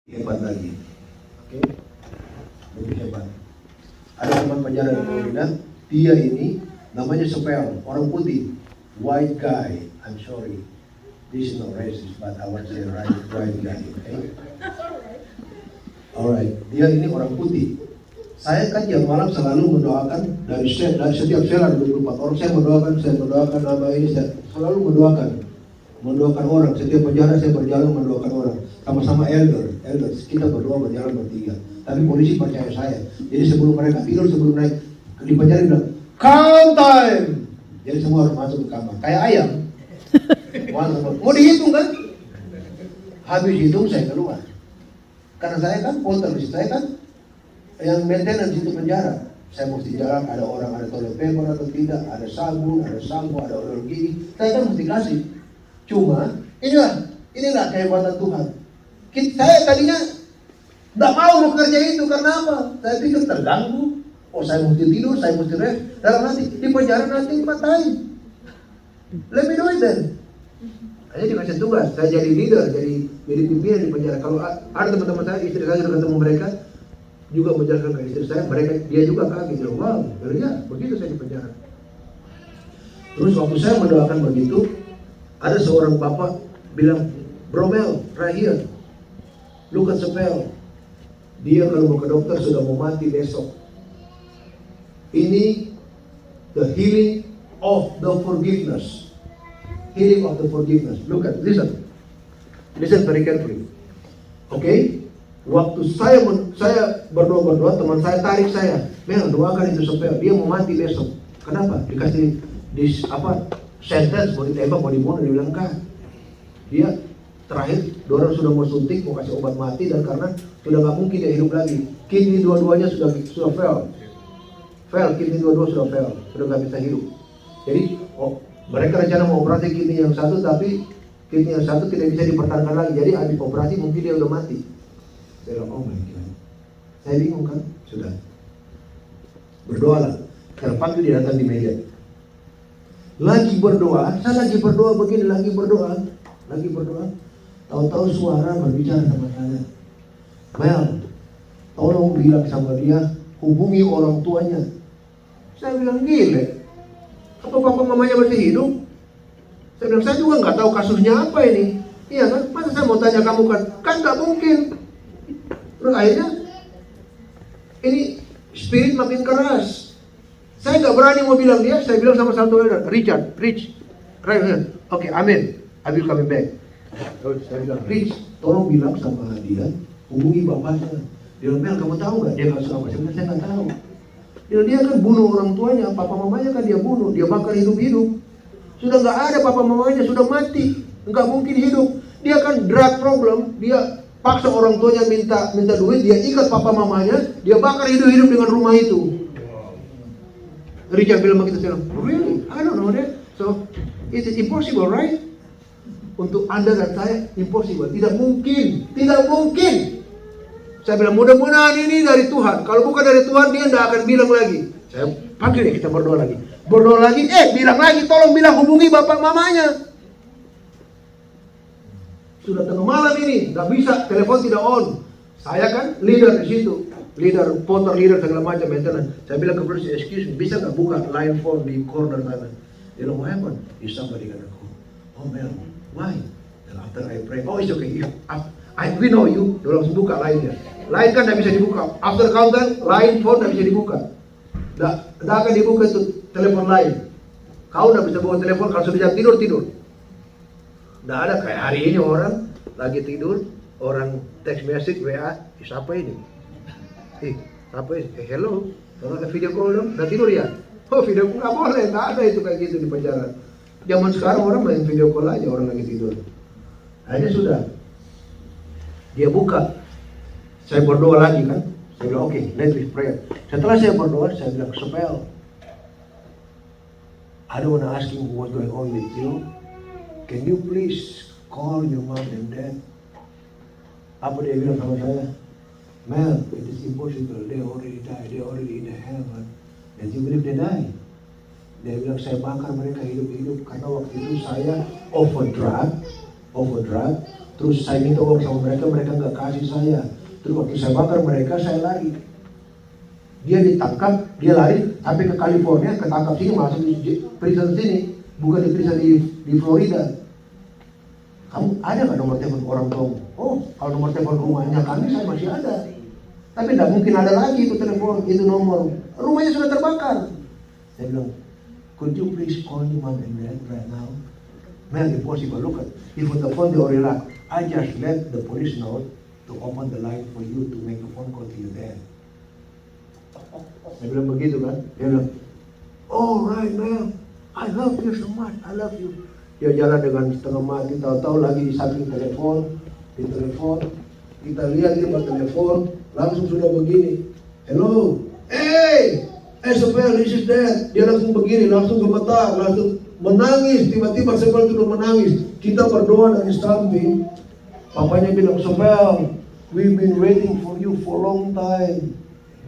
hebat lagi. Oke, lebih hebat. Ada teman penjara di Florida, dia ini namanya Spell, orang putih, white guy. I'm sorry, this is not racist, but I want to say white guy. Okay? Alright, dia ini orang putih. Saya kan tiap malam selalu mendoakan dari setiap sel ada 24 orang. Saya mendoakan nama ini, saya selalu mendoakan orang. Setiap penjara saya berjalan mendoakan orang. Sama-sama elder, kita berdoa berjalan bertiga. Tapi polisi percaya saya. Jadi sebelum mereka tidur, sebelum naik di penjara bilang, count time. Jadi semua harus masuk ke kamar. Kayak ayam. Mau dihitung kan? Habis hitung saya keluar. Karena saya kan poltergeist, saya kan yang maintenance itu penjara. Saya mesti jalan, ada orang, ada toilet paper atau tidak, ada sabun, ada sampo, ada oil gigi. Saya kan mesti kasih. Cuma inilah kehebatan Tuhan. Saya tadinya tidak mau bekerja itu karena apa? Saya pikir terganggu. Oh, saya mesti tidur, saya mesti rest. Dalam hati di penjara nanti matain. Let me do it then. Saya dikasih tugas, saya jadi leader, jadi pimpinan di penjara. Kalau ada teman-teman saya, istri saya sudah ketemu mereka, juga menjelaskan ke istri saya, dia juga kaget. Wow, ya begitu saya di penjara. Terus waktu saya mendoakan begitu, ada seorang bapak bilang, Bro Mel, right here, look at Spell. Dia kalau mau ke dokter sudah mau mati besok. Ini the healing of the forgiveness. Healing of the forgiveness. Look at, listen very carefully. Okay? Waktu saya berdoa, teman saya tarik saya, Mel, doakan itu Spell. Dia mau mati besok. Kenapa? Dikasih sentence, mau ditembak, mau dibunuh. Dia bilang kan. Dia terakhir, orang sudah mau suntik, mau kasih obat mati, dan karena sudah nggak mungkin dia hidup lagi. Kidney dua-duanya sudah fail. Kidney dua-dua sudah fail, sudah nggak bisa hidup. Jadi, mereka rencana mau operasi kidney yang satu, tapi kidney yang satu tidak bisa dipertahankan lagi. Jadi habis operasi mungkin dia udah mati. Saya bilang, oh my God. Saya bingung kan? Sudah. Berdoalah. Terpanggil dia datang di meja. Lagi berdoa, saya lagi berdoa begini, lagi berdoa. Tahu-tahu suara berbicara sama saya. Mel, tolong bilang sama dia, hubungi orang tuanya. Saya bilang, gile. Apa papa mamanya masih hidup? Saya bilang, saya juga nggak tahu kasusnya apa ini. Iya kan? Masa saya mau tanya kamu kan nggak mungkin. Terus akhirnya ini spirit makin keras. Saya nggak berani mau bilang dia. Saya bilang sama satu elder, Rich, right here. Okay, amen. I will coming back. Terus saya bilang, Rich, tolong bilang sama dia, hubungi bapaknya. Dia bilang, Mel, kamu tahu nggak dia kasus apa? Saya nggak tahu. Dia kan bunuh orang tuanya, papa mamanya kan dia bunuh, dia bakar hidup-hidup. Sudah nggak ada papa mamanya, sudah mati, nggak mungkin hidup. Dia kan drug problem, dia paksa orang tuanya minta duit, dia ikat papa mamanya, dia bakar hidup-hidup dengan rumah itu. Richard bilang begitu, saya bilang, really? I don't know that. So, it is impossible, right? Untuk Anda dan saya, impossible. Tidak mungkin. Saya bilang, mudah-mudahan ini dari Tuhan. Kalau bukan dari Tuhan, dia tidak akan bilang lagi. Saya panggil kita berdoa lagi. Bilang lagi, tolong bilang hubungi bapak mamanya. Sudah tengah malam ini, nggak bisa, telepon tidak on. Saya kan leader di situ. Porter leader segala macam maintenance. Saya bilang ke polisi, excuse me, bisa nggak buka line phone di corner sana? Dia bilang, what happened? Is somebody gonna call? Oh Mel, why? And after I pray, oh it's okay. We know you. Dia langsung buka line-nya. Line kan nggak bisa dibuka. After countdown, line phone nggak bisa dibuka. Nggak akan dibuka itu telepon lain. Kau nggak bisa buka telepon kalau sudah jam tidur. Nggak ada kayak hari ini orang lagi tidur, orang text message WA, siapa ini? Apa ini? Hello, kalau ada video call dong, udah tidur ya? Oh video call nggak boleh, nggak ada itu kayak gitu di penjara. Zaman sekarang orang main video call aja orang lagi tidur. Akhirnya sudah, dia buka. Saya berdoa lagi kan, saya bilang okay, let's pray. Setelah saya berdoa, saya bilang Spell, I don't want to ask you what's going on with you. Can you please call your mom and dad? Apa dia bilang sama saya? Mel, it is impossible. They already died. They already in the heaven. And you believe they die? Dia bilang saya bakar mereka hidup-hidup karena waktu itu saya overdrug Terus saya minta uang sama mereka, mereka nggak kasih saya. Terus waktu saya bakar mereka, saya lari. Dia ditangkap, dia lari sampai ke California, ketangkap sini, masuk di prison sini, bukan di prison di Florida. Kamu ada nggak nomor telepon orang tua? Oh, kalau nomor telepon rumahnya kami, saya masih ada. Tapi tidak mungkin ada lagi itu telepon, itu nomor. Rumahnya sudah terbakar. Saya bilang, could you please call your mom and dad right now? Man, impossible. Look at, if the phone they already locked, I just let the police know to open the line for you to make a phone call to your dad. Saya bilang begitu kan. Dia bilang, oh right man, I love you so much, I love you. Dia jalan dengan setengah mati, tahu-tahu lagi di samping telepon, kita lihat dia buat telepon, langsung sudah begini, hello, hey, Isabel, this is Dad. Dia langsung begini, langsung gemetar, langsung menangis, tiba-tiba Isabel sudah menangis. Kita berdoa dari samping, papanya bilang, Isabel, we've been waiting for you for a long time.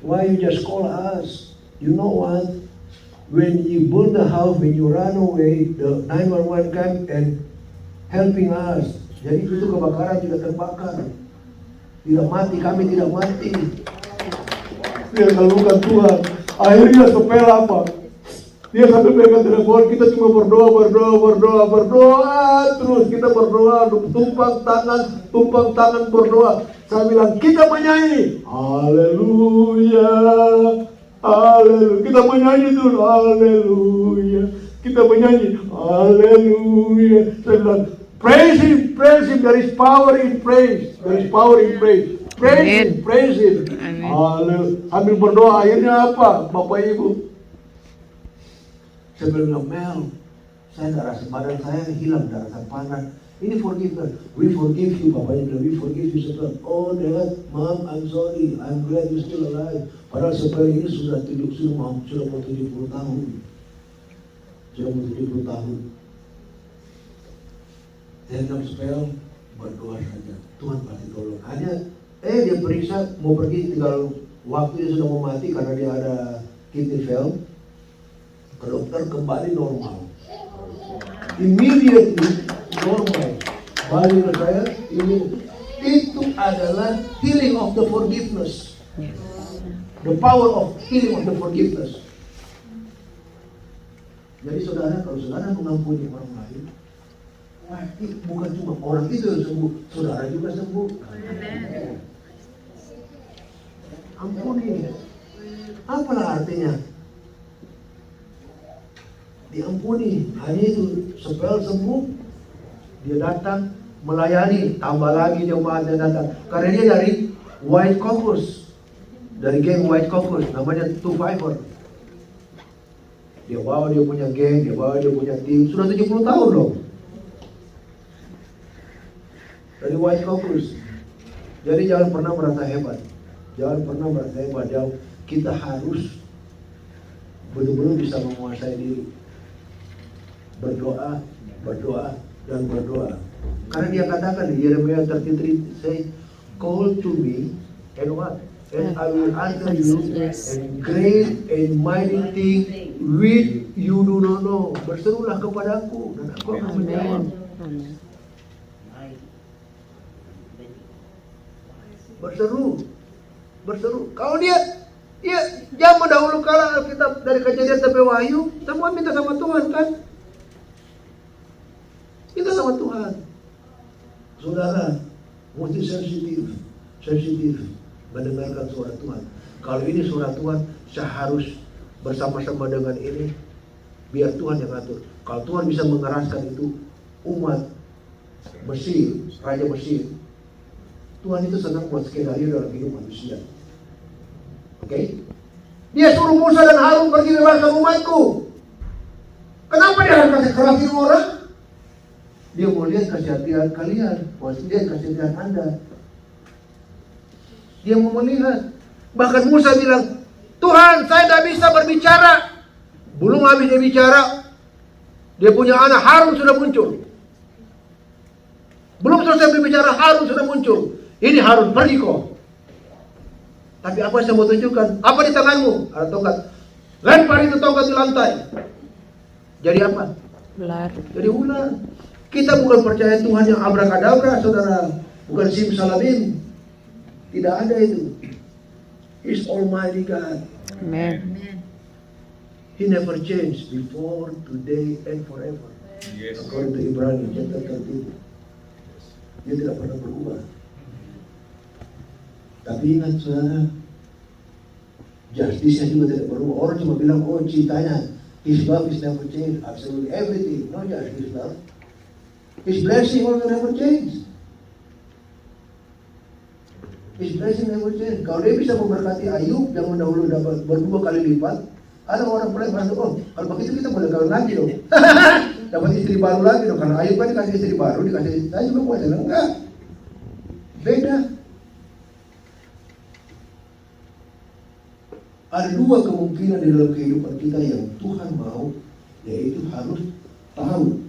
Why you just call us? You know what? When you burn the house, when you run away, the 911 came and helping us. Jadi itu kebakaran tidak terbakar. Tidak mati, kami tidak mati. Dia lakukan Tuhan. Akhirnya sepele apa? Dia sambil pegang telepon, kita cuma berdoa terus. Kita berdoa, tumpang tangan berdoa. Saya bilang, kita menyanyi. Haleluya. Haleluya. Kita menyanyi dulu. Haleluya. Kita menyanyi. Haleluya. Saya bilang, praise him. There is power in praise. Praise him. Haleluya. Sambil berdoa, akhirnya apa? Bapak Ibu. Saya bilang, Mel, saya rasa badan saya hilang, rasa panas. Ini forgiveness. We forgive you, bapaknya bilang, we forgive you. Saya bilang, oh Dad, Mom, I'm sorry. I'm glad you're still alive. Padahal seperti ini sudah mau 70 tahun. Sudah mau 70 tahun. Saya bilang, Spel, berdoa saja. Tuhan pasti tolong. Hanya, dia periksa, mau pergi, tinggal waktu dia sudah mau mati karena dia ada kidney fail. Ke dokter kembali normal. Immediately normal. Balik ke saya, itu adalah healing of the forgiveness. The power of healing of the forgiveness. Jadi saudara, kalau saudara mengampuni orang lain, bukan cuma orang itu yang sembuh, saudara juga sembuh. Ampuni. Apalah artinya? Diampuni. Hanya itu, Spel sembuh, dia datang melayani, tambah lagi jemaatnya datang. Karena dia dari White Caucus, dari geng White Caucus, namanya 254. Dia bawa dia punya geng, dia bawa dia punya tim, sudah 70 tahun loh. Dari White Caucus. Jadi jangan pernah merasa hebat. Kita harus betul-betul bisa menguasai diri. Berdoa. Karena dia katakan di Yeremia 33, say, call to me and what? And I will answer you and great and mighty thing which you do not know. Berserulah kepadaku dan aku akan menjawab. Berseru. Kalau dia zaman dahulu kala Alkitab dari Kejadian sampai Wahyu, semua minta sama Tuhan kan? Minta sama Tuhan. Saudara, mesti sensitif mendengarkan suara Tuhan. Kalau ini suara Tuhan, saya harus bersama-sama dengan ini, biar Tuhan yang atur. Kalau Tuhan bisa mengeraskan itu umat Mesir, Raja Mesir, Tuhan itu senang buat skenario dalam hidup manusia. Oke? Dia suruh Musa dan Harun pergi bebaskan umatku. Kenapa dia harus kasih kerasin orang? Dia mau lihat kesehatan kalian, mau lihat kesehatan Anda. Dia mau melihat. Bahkan Musa bilang, Tuhan, saya tidak bisa berbicara. Belum habis dia bicara, dia punya anak Harun sudah muncul. Belum selesai berbicara, Harun sudah muncul. Ini Harun, pergi kau. Tapi apa yang saya mau tunjukkan? Apa di tanganmu? Ada tongkat. Lempar itu tongkat di lantai. Jadi apa? Ular. Jadi ular. Kita bukan percaya Tuhan yang abrakadabra, saudara. Bukan simsalabim. Tidak ada itu. He's Almighty God. Amen. He never changed before, today, and forever. Yes. According to Ibrani chapter 13. Dia tidak pernah berubah. Tapi ingat saudara, justice-nya juga tidak berubah. Orang cuma bilang, oh cintanya, His love is never changed. Absolutely everything. No just His love. His blessing also never changed. His blessing never changed. Kalau dia bisa memberkati Ayub yang mendahulu dapat berdua kali lipat, ada orang mulai merasa, oh kalau begitu kita boleh kawin lagi dong. Dapat istri baru lagi dong. Karena Ayub kan dikasih istri baru, dikasih istri, saya juga boleh. Enggak. Beda. Ada dua kemungkinan di dalam kehidupan kita yang Tuhan mau, yaitu harus tahu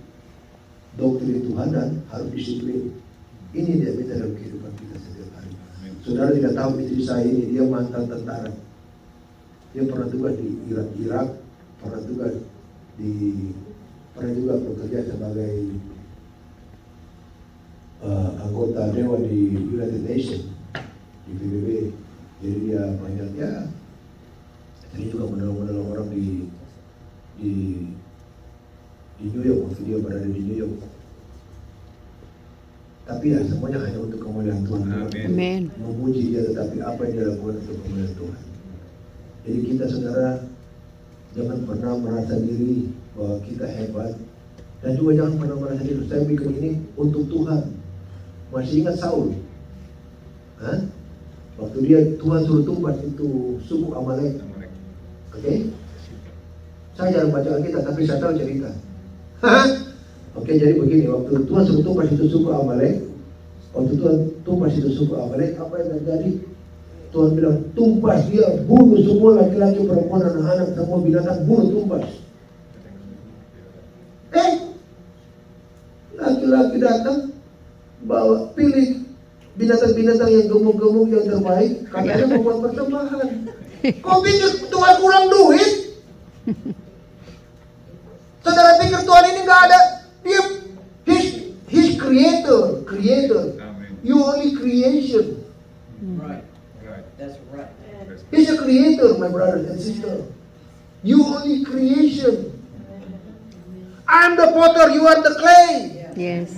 doktrin Tuhan dan harus disiplin. Ini dia minta dalam kehidupan kita setiap hari. Saudara tidak tahu istri saya ini, dia mantan tentara. Dia pernah tugas di Irak, pernah juga bekerja sebagai anggota dewan di United Nations di PBB. Jadi dia banyak ya. Jadi juga menolong orang di New York waktu dia berada di New York. Tapi ya semuanya hanya untuk kemuliaan Tuhan. Amen. Memuji dia, tetapi apa yang dia lakukan untuk kemuliaan Tuhan. Jadi kita saudara jangan pernah merasa diri bahwa kita hebat, dan juga jangan pernah merasa diri saya bikin ini untuk Tuhan. Masih ingat Saul? Hah? Waktu dia Tuhan suruh tumbas itu suku Amalek. Oke? Saya jarang baca Alkitab, tapi saya tahu cerita. Oke, jadi begini, waktu Tuhan suruh tumbas itu suku Amalek, waktu Tuhan tumbas itu suku Amalek, apa yang terjadi? Tuhan bilang, tumpas dia, bunuh semua laki-laki, perempuan, anak-anak, semua binatang, bunuh, tumpas. Laki-laki datang, bawa, pilih binatang-binatang yang gemuk-gemuk yang terbaik, katanya membuat persembahan. Kau pikir Tuhan kurang duit? Saudara pikir Tuhan ini nggak ada? Dia, His creator. Amen. You only creation. Right. Right. That's right. He's a creator, my brother and sister. You only creation. I'm the potter, you are the clay. Yes.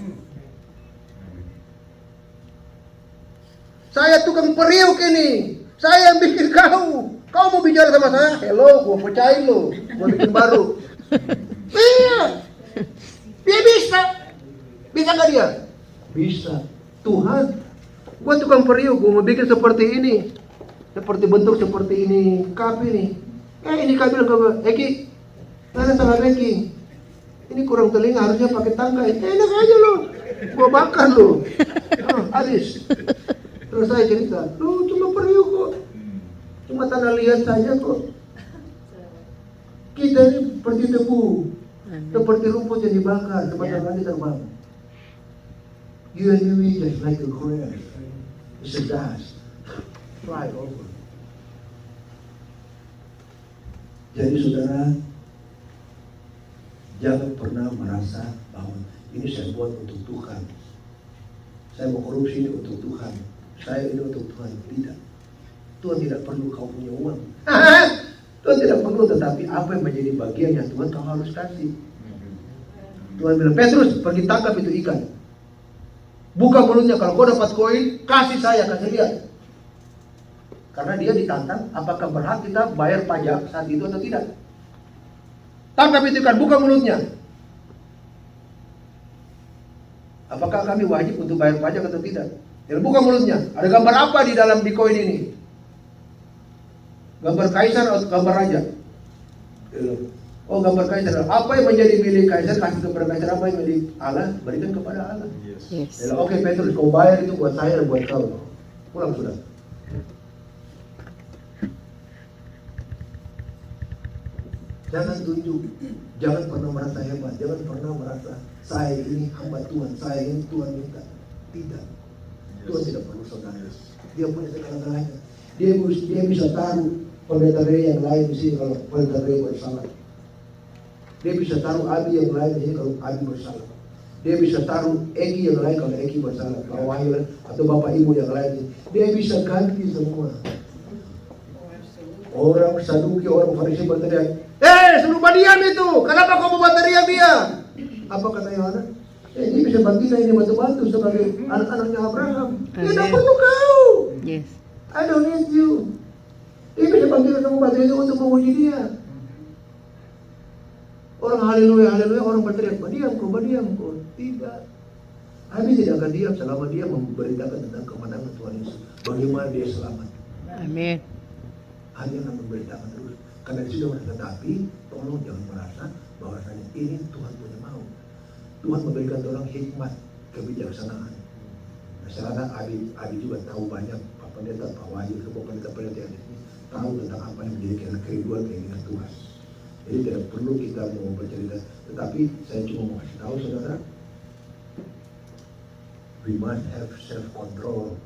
Saya tukang periuk ini. Saya yang bikin kau. Kau mau bicara sama saya? Hello, gua pecahin lo. Gua bikin baru. Iya. Dia bisa. Bisa nggak dia? Bisa. Tuhan, gua tukang periuk, gua mau bikin seperti ini. Seperti bentuk seperti ini, cup ini. Ini kau bilang gua, Eki, mana salah Eki? Ini kurang telinga, harusnya pakai tangga. Enak aja lo. Gua bakar lo. Habis. Terus saya cerita, lu cuma periuk kok. Cuma tanda lihat saja kok. Kita ini seperti debu, seperti rumput yang dibakar, sebentar lagi terbang. You and me just like a grass. It's a dust. Fly over. Jadi saudara, jangan pernah merasa bahwa ini saya buat untuk Tuhan. Saya mau korupsi ini untuk Tuhan. Saya ini untuk Tuhan. Tidak. Tuhan tidak perlu kau punya uang. Tuhan tidak perlu, tetapi apa yang menjadi bagiannya Tuhan kau harus kasih. Tuhan bilang, Petrus pergi tangkap itu ikan. Buka mulutnya, kalau kau dapat koin, kasih saya, kasih dia. Karena dia ditantang, apakah berhak kita bayar pajak saat itu atau tidak. Tangkap itu ikan, buka mulutnya. Apakah kami wajib untuk bayar pajak atau tidak? Dia buka mulutnya. Ada gambar apa di dalam di koin ini? Gambar kaisar atau gambar raja? Oh, gambar kaisar. Apa yang menjadi milik kaisar kasih kepada kaisar, apa yang milik Allah berikan kepada Allah. Yes. Oke, Petrus, kau bayar itu buat saya dan buat kau. Pulang sudah. Jangan tunjuk, jangan pernah merasa hebat, jangan pernah merasa saya ini hamba Tuhan, saya ini Tuhan minta. Tidak. Tuhan tidak perlu saudara. Dia punya segala-galanya. Dia bisa taruh pendeta Rey yang lain di sini kalau pendeta Rey bersalah. Dia bisa taruh Abi yang lain di sini kalau Abi bersalah. Dia bisa taruh Egi yang lain kalau Egi bersalah, Pak Wahyu atau Bapak Ibu yang lain. Dia bisa ganti semua. Orang Saduki, orang Farisi berteriak, suruh diam itu, kenapa kamu berteriak dia? Apa kata Yohanes? Ini bisa bantu ini bantu-bantu sebagai anak-anaknya Abraham. Dia tidak perlu kau. Yes. I don't need you. Dia bisa bantu kamu bantu itu untuk menguji dia. Orang haleluya, orang berteriak, berdiam kau. Tidak. Habis tidak akan diam selama dia memberitakan tentang kemenangan Tuhan Yesus. Bagaimana dia selamat. Amin. Hanya akan memberitakan terus. Karena dia sudah tetapi tolong jangan merasa bahwasanya ini Tuhan punya mau. Tuhan memberikan orang hikmat, kebijaksanaan. Masyarakat Abi juga tahu banyak Pak Pendeta, Pak Wahyu, Pak Pendeta yang ini tahu tentang apa yang menjadi kerinduan keinginan Tuhan. Jadi tidak perlu kita mau bercerita, tetapi saya cuma mau kasih tahu saudara, we must have self-control,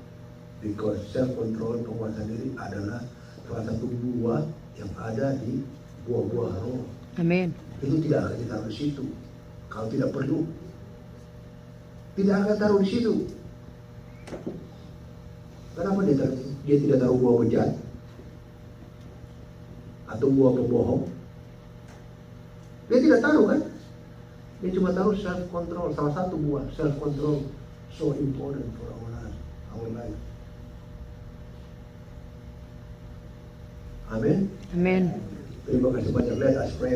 because self-control penguasaan diri adalah salah satu buah yang ada di buah-buah roh. Amin. Itu tidak akan ditaruh di situ. Kalau tidak perlu, tidak akan taruh di situ. Kenapa dia tidak taruh buah bejat atau buah pembohong? Dia tidak taruh kan? Dia cuma taruh self-control, salah satu buah self-control, so important for our life. Amin. Amin. Terima kasih banyak. Let us pray.